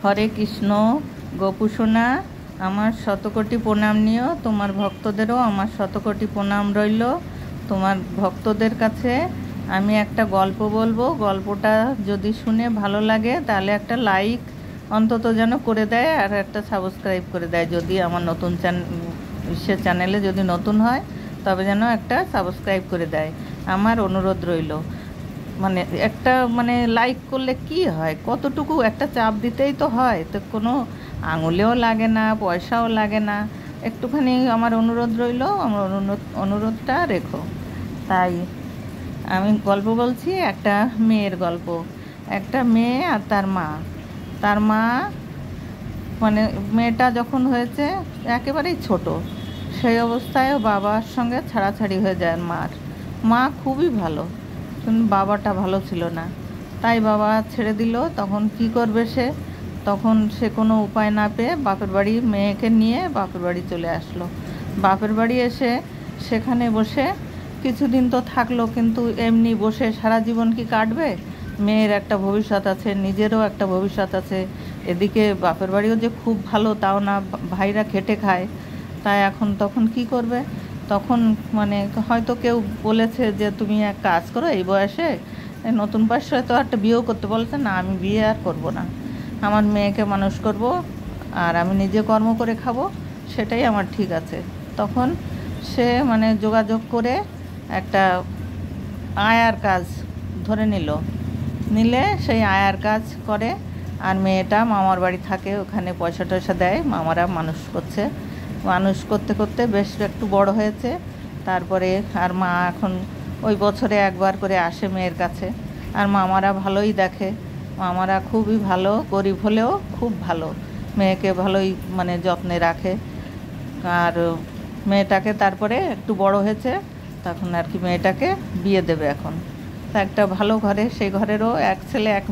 হরে কৃষ্ণ। গোপুসোনা, আমার শতকোটি প্রণাম নিও। তোমার ভক্তদেরও আমার শতকোটি প্রণাম রইল। তোমার ভক্তদের কাছে আমি একটা গল্প বলবো। গল্পটা যদি শুনে ভালো লাগে তাহলে একটা লাইক অন্তত যেন করে দেয়, আর একটা সাবস্ক্রাইব করে দেয়। যদি আমার নতুন চ্যানেলে যদি নতুন হয় তবে যেন একটা সাবস্ক্রাইব করে দেয়, আমার অনুরোধ রইল। মানে একটা লাইক করলে কি হয়, কতটুকু একটা চাপ দিতেই তো হয়, তো কোনো আঙুলেও লাগে না, পয়সাও লাগে না। একটুখানি আমার অনুরোধ রইল, আমার অনুরোধটা রেখো। তাই আমি গল্প বলছি, একটা মেয়ের গল্প। একটা মেয়ে আর তার মা মেয়েটা যখন হয়েছে একেবারেই ছোট, সেই অবস্থায় বাবার সঙ্গে ছাড়াছাড়ি হয়ে যায় মা খুবই ভালো, কিন্তু বাবাটা ভালো ছিল না। তাই বাবা ছেড়ে দিল। তখন কি করবে তখন সে কোনো উপায় না পেয়ে বাপের বাড়ি মেয়েকে নিয়ে বাপের বাড়ি চলে আসলো। বাপের বাড়ি এসে সেখানে বসে কিছুদিন তো থাকলো, কিন্তু এমনি বসে সারা জীবন কি কাটবে? মেয়ের একটা ভবিষ্যৎ আছে, নিজেরও একটা ভবিষ্যৎ আছে। এদিকে বাপের বাড়িও যে খুব ভালো তাও না, ভাইরা খেটে খায়। তাই তখন কি করবে? তখন হয়তো কেউ বলেছে যে তুমি এক কাজ করো, এই বয়সে নতুন বয়সে হয়তো একটা বিয়েও করতে বলেছে। না, আমি বিয়ে আর করবো না, আমার মেয়েকে মানুষ করব, আর আমি নিজে কর্ম করে খাবো, সেটাই আমার ঠিক আছে। তখন সে যোগাযোগ করে একটা আয়ার কাজ ধরে নিলে সেই আয়ার কাজ করে, আর মেয়েটা মামার বাড়ি থাকে, ওখানে পয়সা টয়সা দেয়, মামারা মানুষ করতে করতে বেশ একটু বড় হয়েছে। তারপরে আর মা এখন ওই বছরে একবার করে আসে মেয়ের কাছে, আর মামারা ভালোই দেখে, মামারা খুবই ভালো, গরিব হলেও খুব ভালো, মেয়েকে ভালোই যত্নে রাখে। আর মেয়েটাকে তারপরে একটু বড় হয়েছে, তখন আর কি মেয়েটাকে বিয়ে দেবে এখন। তা একটা ভালো ঘরে, সেই ঘরেরও এক ছেলে এক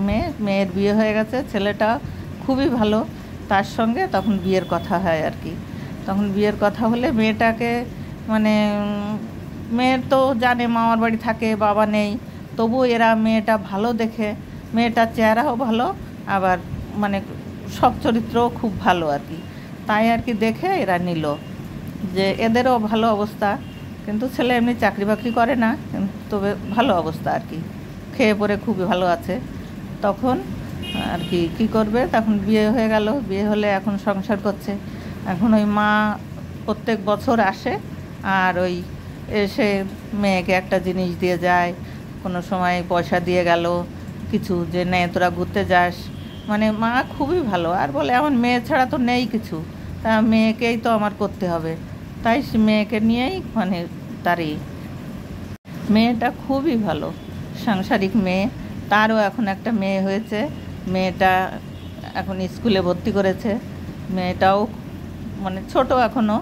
মেয়ের বিয়ে হয়ে গেছে। ছেলেটা খুবই ভালো, তার সঙ্গে তখন বিয়ের কথা হয় আর কি। তখন বিয়ের কথা হলে মেয়েটাকে মেয়ের তো জানে মামার বাড়ি থাকে, বাবা নেই, তবু এরা মেয়েটা ভালো দেখে, মেয়েটার চেহারাও ভালো, আবার সব চরিত্রও খুব ভালো আর কি। তাই আর কি দেখে এরা নিল যে এদেরও ভালো অবস্থা, কিন্তু ছেলে এমনি চাকরি বাকরি করে না, তবে ভালো অবস্থা আর কি, খেয়ে পরে খুবই ভালো আছে। তখন আর কি করবে, তখন বিয়ে হয়ে গেল। বিয়ে হলে এখন সংসার করছে। এখন ওই মা প্রত্যেক বছর আসে, আর ওই এসে মেয়েকে একটা জিনিস দিয়ে যায়, কোনো সময় পয়সা দিয়ে গেল কিছু, যে নে তোরা ঘুরতে যাস। মা খুবই ভালো, আর বলে আমার মেয়ে ছাড়া তো নেই কিছু, তা মেয়েকেই তো আমার করতে হবে। তাই সে মেয়েকে নিয়েই তারই মেয়েটা খুবই ভালো, সাংসারিক মেয়ে। তারও এখন একটা মেয়ে হয়েছে, মেয়েটা এখন স্কুলে ভর্তি করেছে। মেয়েটাও ছোট এখনও,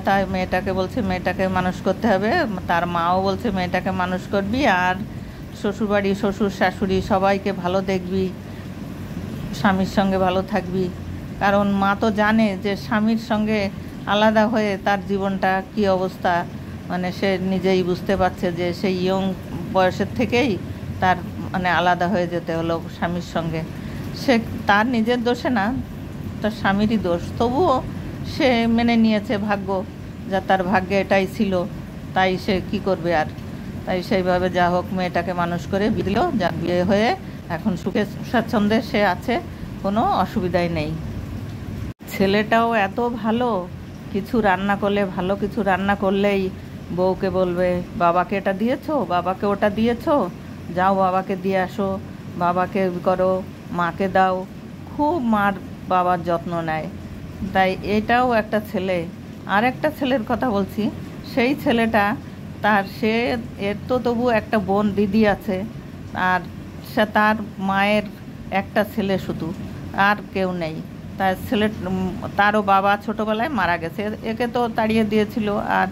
তাই মেয়েটাকে বলছে মেয়েটাকে মানুষ করতে হবে। তার মাও বলছে মেয়েটাকে মানুষ করবি, আর শ্বশুরবাড়ি, শ্বশুর শাশুড়ি সবাইকে ভালো দেখবি, স্বামীর সঙ্গে ভালো থাকবি। কারণ মা তো জানে যে স্বামীর সঙ্গে আলাদা হয়ে তার জীবনটা কী অবস্থা, সে নিজেই বুঝতে পারছে যে সেই ইয়ং বয়সের থেকেই তার আলাদা হয়ে যেতে হলো স্বামীর সঙ্গে। সে তার নিজের দোষে না, তার স্বামীরই দোষ, তবুও সে মেনে নিয়েছে, ভাগ্য যা, তার ভাগ্যে এটাই ছিল, তাই সে কি করবে আর। তাই সেইভাবে যা হোক মেয়েটাকে মানুষ করে দিল, যা বিয়ে হয়ে এখন সুখে স্বাচ্ছন্দ্যে সে আছে, কোনো অসুবিধাই নেই। ছেলেটাও এত ভালো, কিছু রান্না করলে, ভালো কিছু রান্না করলেই বউকে বলবে বাবাকে এটা দিয়েছো, বাবাকে ওটা দিয়েছো, যাও বাবাকে দিয়ে আসো, বাবাকে করো, মাকে দাও, খুব মার বাবার যত্ন নেয়। তাই এটাও একটা ছেলে। আর একটা ছেলের কথা বলছি, সেই ছেলেটা এর তো তবু একটা বোন দিদি আছে, আর সে তার মায়ের একটা ছেলে শুধু, আর কেউ নেই। তারও বাবা ছোটোবেলায় মারা গেছে, একে তো তাড়িয়ে দিয়েছিল, আর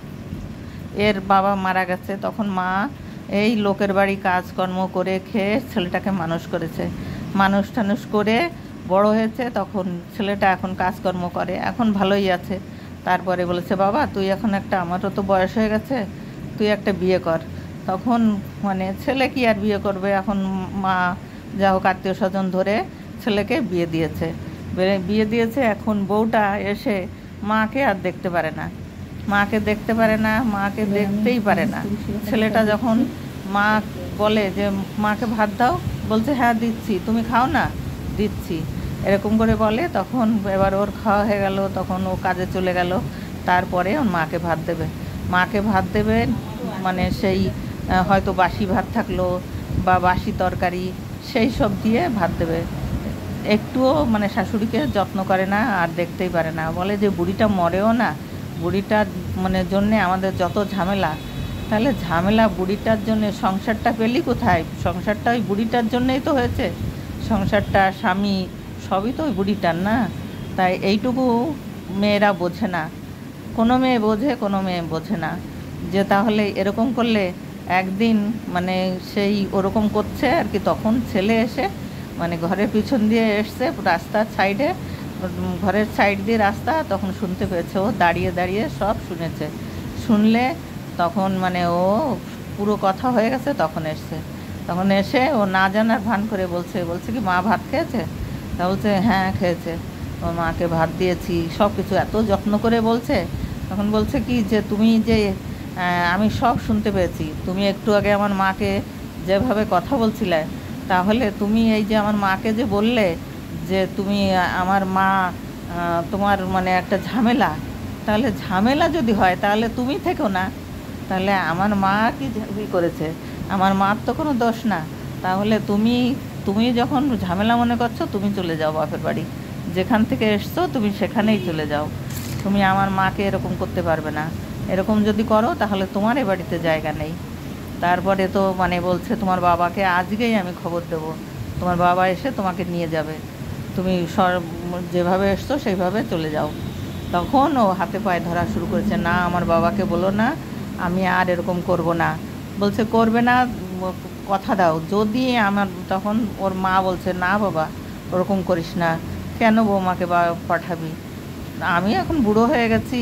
এর বাবা মারা গেছে। তখন মা এই লোকের বাড়ি কাজকর্ম করে খেয়ে ছেলেটাকে মানুষ করেছে, মানুষ টানুষ করে বড় হয়েছে। তখন ছেলেটা এখন কাজকর্ম করে, এখন ভালোই আছে। তারপরে বলেছে বাবা তুই এখন আমারও তো বয়স হয়ে গেছে, তুই একটা বিয়ে কর। তখন ছেলে কি আর বিয়ে করবে, এখন মা যা হোক আত্মীয় স্বজন ধরে ছেলেকে বিয়ে দিয়েছে। এখন বউটা এসে মাকে আর দেখতে পারে না, মাকে দেখতেই পারে না। ছেলেটা যখন মা বলে যে মাকে ভাত দাও, বলছে হ্যাঁ দিচ্ছি, তুমি খাও না, দিচ্ছি, এরকম করে বলে। তখন এবার ওর খাওয়া হয়ে গেল, তখন ও কাজে চলে গেল। তারপরে ওর মাকে ভাত দেবে মানে সেই হয়তো বাসি ভাত থাকলো বা বাসি তরকারি, সেই সব দিয়ে ভাত দেবে। একটুও মানে শাশুড়িকে যত্ন করে না আর দেখতেই পারে না। বলে যে বুড়িটা মরেও না, বুড়িটার মানে জন্যে আমাদের যত ঝামেলা। তাহলে ঝামেলা বুড়িটার জন্যে, সংসারটা পেলি কোথায়? সংসারটা ওই বুড়িটার জন্যেই তো হয়েছে। সংসারটা, স্বামী, সবই তো ওই বুড়িটার না। তাই এইটুকু মেয়েরা বোঝে না। কোনো মেয়ে বোঝে না যে তাহলে এরকম করলে একদিন মানে সেই ওরকম করছে আর কি। তখন ছেলে এসে মানে ঘরের পিছন দিয়ে এসছে, রাস্তার সাইডে, ঘরের সাইড দিয়ে রাস্তা, তখন শুনতে পেয়েছে। ও দাঁড়িয়ে সব শুনলে তখন মানে ও পুরো কথা হয়ে গেছে। তখন এসে ও না জানার ভান করে বলছে কি মা ভাত খেয়েছে? তা বলছে হ্যাঁ খেয়েছে, ওর মাকে ভাত দিয়েছি, সব কিছু এত যত্ন করে বলছে। তখন বলছে কি যে তুমি যে আমি সব শুনতে পেয়েছি, তুমি একটু আগে আমার মাকে যেভাবে কথা বলছিলে, তাহলে তুমি এই যে আমার মাকে যে বললে যে তুমি আমার মা তোমার মানে একটা ঝামেলা, তাহলে ঝামেলা যদি হয় তাহলে তুমি থেকো না। তাহলে আমার মা কি করেছে? আমার মার তো কোনো দোষ না। তাহলে তুমি যখন ঝামেলা মনে করছো, তুমি চলে যাও বাপের বাড়ি, যেখান থেকে এসছো তুমি সেখানেই চলে যাও। তুমি আমার মাকে এরকম করতে পারবে না। এরকম যদি করো তাহলে তোমার এ বাড়িতে জায়গা নেই। তারপরে তো মানে বলছে তোমার বাবাকে আজকেই আমি খবর দেবো, তোমার বাবা এসে তোমাকে নিয়ে যাবে, তুমি যেভাবে এসছো সেইভাবে চলে যাও। তখন ও হাতে পায়ে ধরা শুরু করেছে, না আমার বাবাকে বলো না, আমি আর এরকম করব না। বলছে করবে না, কথা দাও যদি আমার। তখন ওর মা বলছে না বাবা ওরকম করিস না, কেন বৌমাকে পাঠাবি? আমি এখন বুড়ো হয়ে গেছি,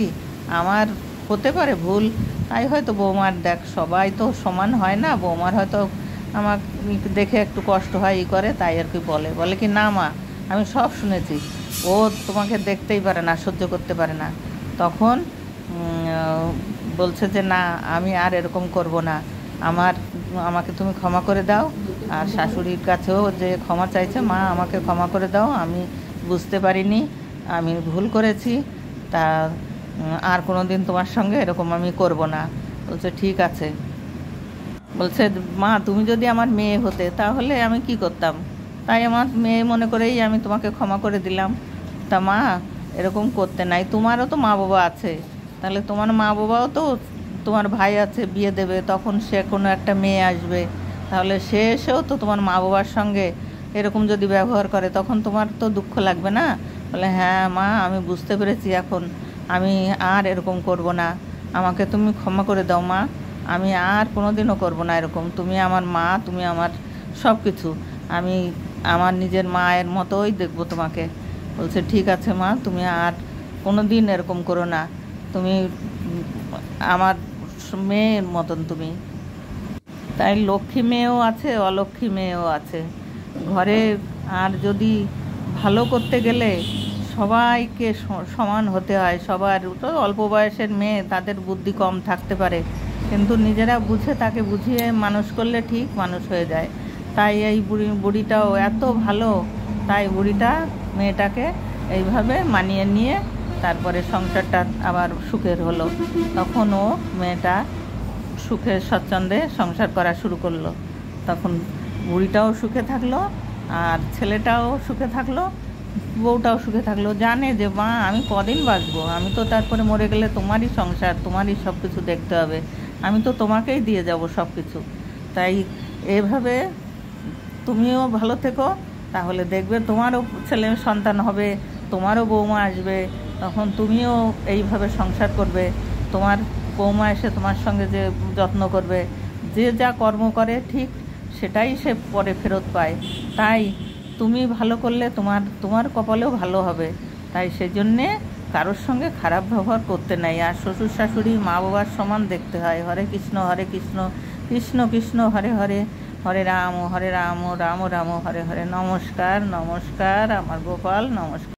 আমার হতে পারে ভুল, তাই হয়তো বৌমার, দেখ সবাই তো সমান হয় না, বৌমার হয়তো আমার দেখে একটু কষ্ট হয় করে, তাই আর কি বলে কি না মা আমি সব শুনেছি, ও তোমাকে দেখতেই পারে না, সহ্য করতে পারে না। তখন বলছে যে না আমি আর এরকম করব না, আমাকে তুমি ক্ষমা করে দাও। আর শাশুড়ির কাছেও যে ক্ষমা চাইছে, মা আমাকে ক্ষমা করে দাও, আমি বুঝতে পারিনি, আমি ভুল করেছি, তা আর কোনো দিন তোমার সঙ্গে এরকম আমি করব না। বলছে ঠিক আছে। বলছে মা তুমি যদি আমার মেয়ে হতে তাহলে আমি কি করতাম? তাই আমার মেয়ে মনে করেই আমি তোমাকে ক্ষমা করে দিলাম। তা মা এরকম করতে নাই, তোমারও তো মা বাবা আছে, তাহলে তোমার মা বাবাও তো, তোমার ভাই আছে বিয়ে দেবে, তখন সে কোনো একটা মেয়ে আসবে, তাহলে সে এসেও তো তোমার মা বাবার সঙ্গে এরকম যদি ব্যবহার করে, তখন তোমার তো দুঃখ লাগবে না? বলে হ্যাঁ মা আমি বুঝতে পেরেছি, এখন আমি আর এরকম করব না, আমাকে তুমি ক্ষমা করে দাও মা, আমি আর কোনো দিনও করবো না এরকম, তুমি আমার মা, তুমি আমার সব কিছু, আমি আমার নিজের মায়ের মতোই দেখবো তোমাকে। বলছে ঠিক আছে মা, তুমি আর কোনো দিন এরকম করো না, তুমি আমার মেয়ের মতন তুমি। তাই লক্ষ্মী মেয়েও আছে, অলক্ষ্মী মেয়েও আছে ঘরে। আর যদি ভালো করতে গেলে সবাইকে সমান হতে হয়। সবার তো অল্প বয়সের মেয়ে, তাদের বুদ্ধি কম থাকতে পারে, কিন্তু নিজেরা বুঝে তাকে বুঝিয়ে মানুষ করলে ঠিক মানুষ হয়ে যায়। তাই এই বুড়িটাও এত ভালো, তাই বুড়িটা মেয়েটাকে এইভাবে মানিয়ে নিয়ে তারপরে সংসারটা আবার সুখের হলো। তখন ও মেয়েটা সুখে স্বচ্ছন্দে সংসার করা শুরু করলো। তখন বুড়িটাও সুখে থাকলো, আর ছেলেটাও সুখে থাকলো, বউটাও সুখে থাকলো। জানে যে মা আমি কদিন বাঁচবো, আমি তো তারপরে মরে গেলে তোমারই সংসার, তোমারই সব কিছু দেখতে হবে, আমি তো তোমাকেই দিয়ে যাব সব কিছু। তাই এভাবে তুমিও ভালো থেকো, তাহলে দেখবে তোমারও ছেলে সন্তান হবে, তোমারও বৌমা আসবে, তখন তুমিও এইভাবে সংসার করবে। তোমার বৌমা এসে তোমার সঙ্গে যে যত্ন করবে, যে যা কর্ম করে ঠিক সেটাই সে পরে ফেরত পায়। তাই তুমি ভালো করলে তোমার কপালেও ভালো হবে। তাই সেই জন্যে কারোর সঙ্গে খারাপ ব্যবহার করতে নাই। আর শ্বশুর শাশুড়ি মা বাবার সমান দেখতে হয়। হরে কৃষ্ণ কৃষ্ণ কৃষ্ণ হরে হরে, হরে রাম রাম রাম হরে হরে। নমস্কার নমস্কার আমার গোপাল, নমস্কার।